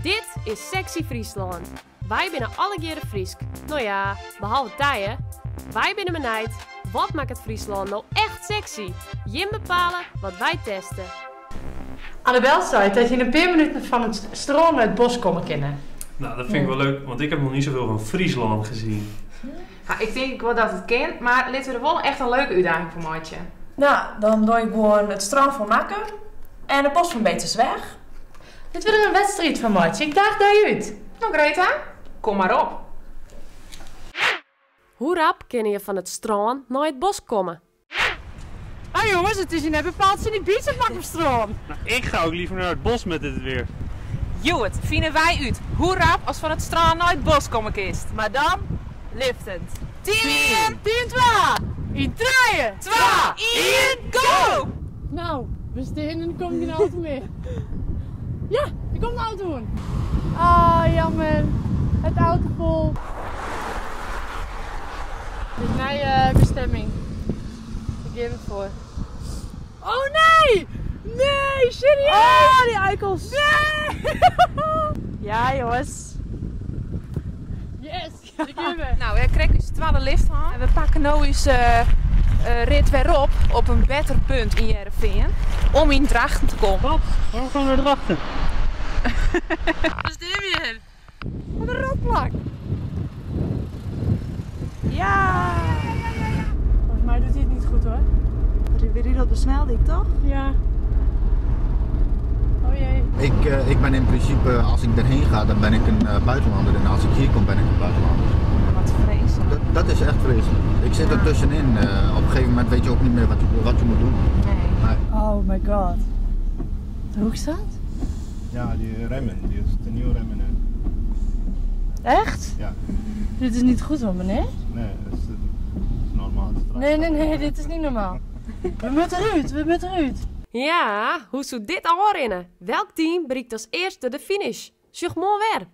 Dit is Sexy Friesland. Wij binnen alle jaren Friesk. Nou ja, behalve tijden. Wij binnen benijd. Wat maakt het Friesland nou echt sexy? Jim bepalen wat wij testen. Annabel zei dat je in een paar minuten van het stroom uit het bos komen kennen. Nou, dat vind ik wel leuk, want ik heb nog niet zoveel van Friesland gezien. Ja, ik denk wel dat het kan, maar laten we er wel echt een leuke uitdaging voor maken. Nou, dan doe ik gewoon het strand van Makken en het bos van Betersweg. Dit wordt er een wedstrijd van maken. Ik daag daar uit. Nou Greta, kom maar op. Hoe rap kun je van het strand naar het bos komen? Ah jongens, het is hier net bepaald in die beach het Makkerstroom. Nou, ik ga ook liever naar het bos met dit weer. Joet, vinden wij uit hoe rap als van het strand naar het bos komen kist. Maar dan liftend. 10, 10, 2, in 3, 2, 1, go! Nou, we staan en er komt geen auto meer. Ja, er komt een auto aan. Ah, jammer. Het auto vol. Dit is mijn bestemming. Ik geef het voor. Oh nee! Nee, serieus! Oh, die eikels! Nee! Ja, jongens. Yes! Ik geef het. Nou, we krijgen dus 12 lift aan. En we pakken nu eens rit weer op een beter punt in Heerenveen. Om in Drachten te komen. Wat? Waarom gaan we erachter? Wat is dit weer? Wat een rotplak! Ja! Volgens mij doet hij het niet goed hoor. Weer dat besnelde ik toch? Ja. Oh jee. Ik ben in principe, als ik erheen ga, dan ben ik een buitenlander. En als ik hier kom, ben ik een buitenlander. Wat vreselijk. Dat is echt vreselijk. Ik zit er tussenin. Op een gegeven moment weet je ook niet meer wat je moet doen. Nee. Maar, Oh my god. Hoe is dat? Ja, die remmen, die is de nieuwe remmen nu. Echt? Ja, Dit is niet goed hoor meneer. nee, dat is normaal. Nee, dit is niet normaal. We moeten eruit. Ja, hoe zou dit al rennen? Welk team bereikt als eerste de finish? Zeg mooi weer.